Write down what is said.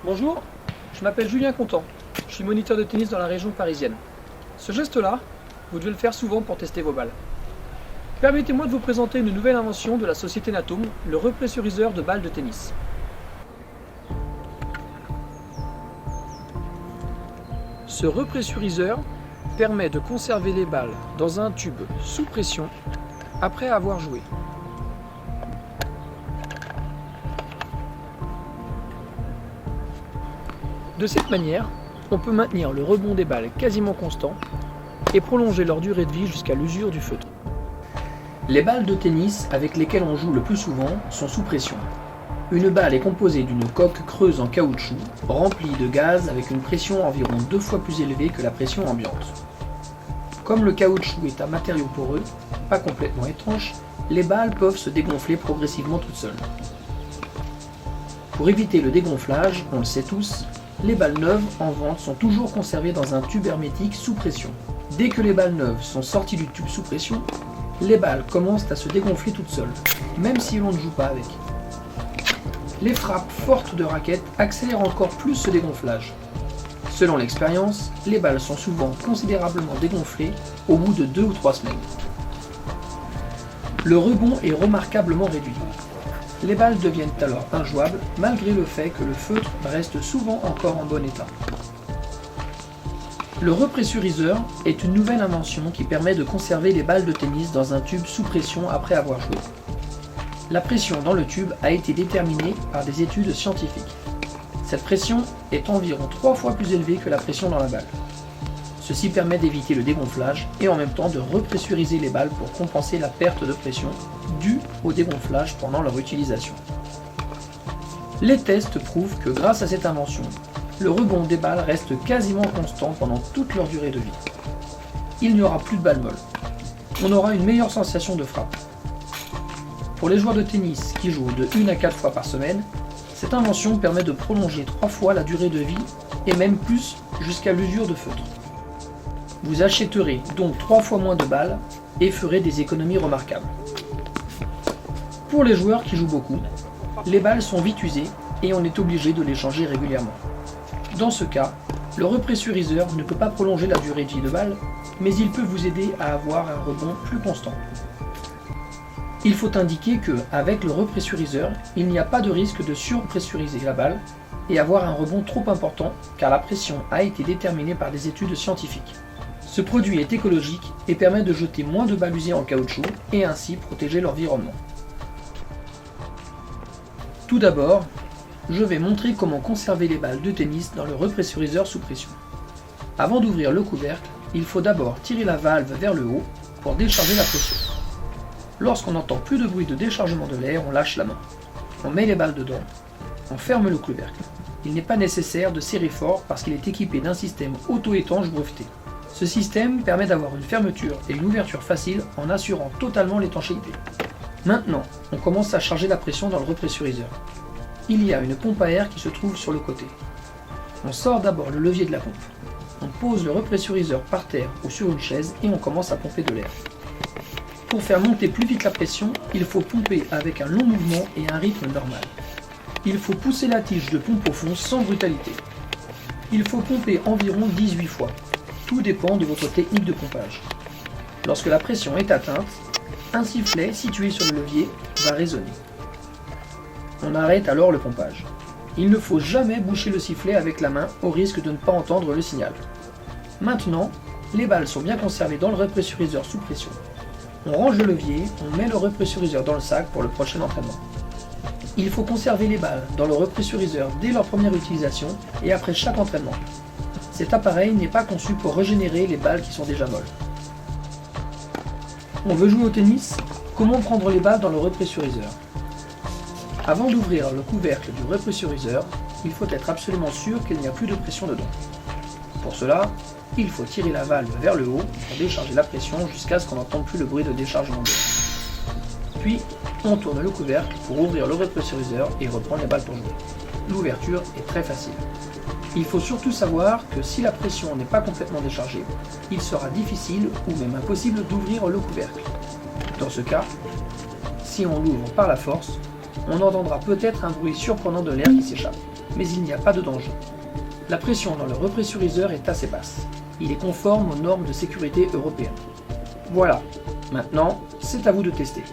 Bonjour, je m'appelle Julien Contant, je suis moniteur de tennis dans la région parisienne. Ce geste-là, vous devez le faire souvent pour tester vos balles. Permettez-moi de vous présenter une nouvelle invention de la société Natome, le repressuriseur de balles de tennis. Ce repressuriseur permet de conserver les balles dans un tube sous pression après avoir joué. De cette manière, on peut maintenir le rebond des balles quasiment constant et prolonger leur durée de vie jusqu'à l'usure du feutre. Les balles de tennis avec lesquelles on joue le plus souvent sont sous pression. Une balle est composée d'une coque creuse en caoutchouc, remplie de gaz avec une pression environ 2 fois plus élevée que la pression ambiante. Comme le caoutchouc est un matériau poreux, pas complètement étanche, les balles peuvent se dégonfler progressivement toutes seules. Pour éviter le dégonflage, on le sait tous, les balles neuves en vente sont toujours conservées dans un tube hermétique sous pression. Dès que les balles neuves sont sorties du tube sous pression, les balles commencent à se dégonfler toutes seules, même si l'on ne joue pas avec. Les frappes fortes de raquettes accélèrent encore plus ce dégonflage. Selon l'expérience, les balles sont souvent considérablement dégonflées au bout de 2 ou 3 semaines. Le rebond est remarquablement réduit. Les balles deviennent alors injouables malgré le fait que le feutre reste souvent encore en bon état. Le repressuriseur est une nouvelle invention qui permet de conserver les balles de tennis dans un tube sous pression après avoir joué. La pression dans le tube a été déterminée par des études scientifiques. Cette pression est environ 3 fois plus élevée que la pression dans la balle. Ceci permet d'éviter le dégonflage et en même temps de repressuriser les balles pour compenser la perte de pression due au dégonflage pendant leur utilisation. Les tests prouvent que grâce à cette invention, le rebond des balles reste quasiment constant pendant toute leur durée de vie. Il n'y aura plus de balles molles. On aura une meilleure sensation de frappe. Pour les joueurs de tennis qui jouent de 1 à 4 fois par semaine, cette invention permet de prolonger 3 fois la durée de vie et même plus jusqu'à l'usure de feutre. Vous achèterez donc 3 fois moins de balles et ferez des économies remarquables. Pour les joueurs qui jouent beaucoup, les balles sont vite usées et on est obligé de les changer régulièrement. Dans ce cas, le repressuriseur ne peut pas prolonger la durée de vie de balle, mais il peut vous aider à avoir un rebond plus constant. Il faut indiquer que, avec le repressuriseur, il n'y a pas de risque de surpressuriser la balle et avoir un rebond trop important car la pression a été déterminée par des études scientifiques. Ce produit est écologique et permet de jeter moins de balles usées en caoutchouc et ainsi protéger l'environnement. Tout d'abord, je vais montrer comment conserver les balles de tennis dans le repressuriseur sous pression. Avant d'ouvrir le couvercle, il faut d'abord tirer la valve vers le haut pour décharger la pression. Lorsqu'on n'entend plus de bruit de déchargement de l'air, on lâche la main. On met les balles dedans, on ferme le couvercle. Il n'est pas nécessaire de serrer fort parce qu'il est équipé d'un système auto-étanche breveté. Ce système permet d'avoir une fermeture et une ouverture facile en assurant totalement l'étanchéité. Maintenant, on commence à charger la pression dans le repressuriseur. Il y a une pompe à air qui se trouve sur le côté. On sort d'abord le levier de la pompe. On pose le repressuriseur par terre ou sur une chaise et on commence à pomper de l'air. Pour faire monter plus vite la pression, il faut pomper avec un long mouvement et un rythme normal. Il faut pousser la tige de pompe au fond sans brutalité. Il faut pomper environ 18 fois. Tout dépend de votre technique de pompage. Lorsque la pression est atteinte, un sifflet situé sur le levier va résonner. On arrête alors le pompage. Il ne faut jamais boucher le sifflet avec la main au risque de ne pas entendre le signal. Maintenant, les balles sont bien conservées dans le repressuriseur sous pression. On range le levier, on met le repressuriseur dans le sac pour le prochain entraînement. Il faut conserver les balles dans le repressuriseur dès leur première utilisation et après chaque entraînement. Cet appareil n'est pas conçu pour régénérer les balles qui sont déjà molles. On veut jouer au tennis? Comment prendre les balles dans le repressuriseur? Avant d'ouvrir le couvercle du repressuriseur, il faut être absolument sûr qu'il n'y a plus de pression dedans. Pour cela, il faut tirer la valve vers le haut pour décharger la pression jusqu'à ce qu'on n'entende plus le bruit de déchargement d'air. Puis, on tourne le couvercle pour ouvrir le repressuriseur et reprendre les balles pour jouer. L'ouverture est très facile. Il faut surtout savoir que si la pression n'est pas complètement déchargée, il sera difficile ou même impossible d'ouvrir le couvercle. Dans ce cas, si on l'ouvre par la force, on entendra peut-être un bruit surprenant de l'air qui s'échappe. mais il n'y a pas de danger. La pression dans le repressuriseur est assez basse. Il est conforme aux normes de sécurité européennes. Voilà, maintenant, c'est à vous de tester.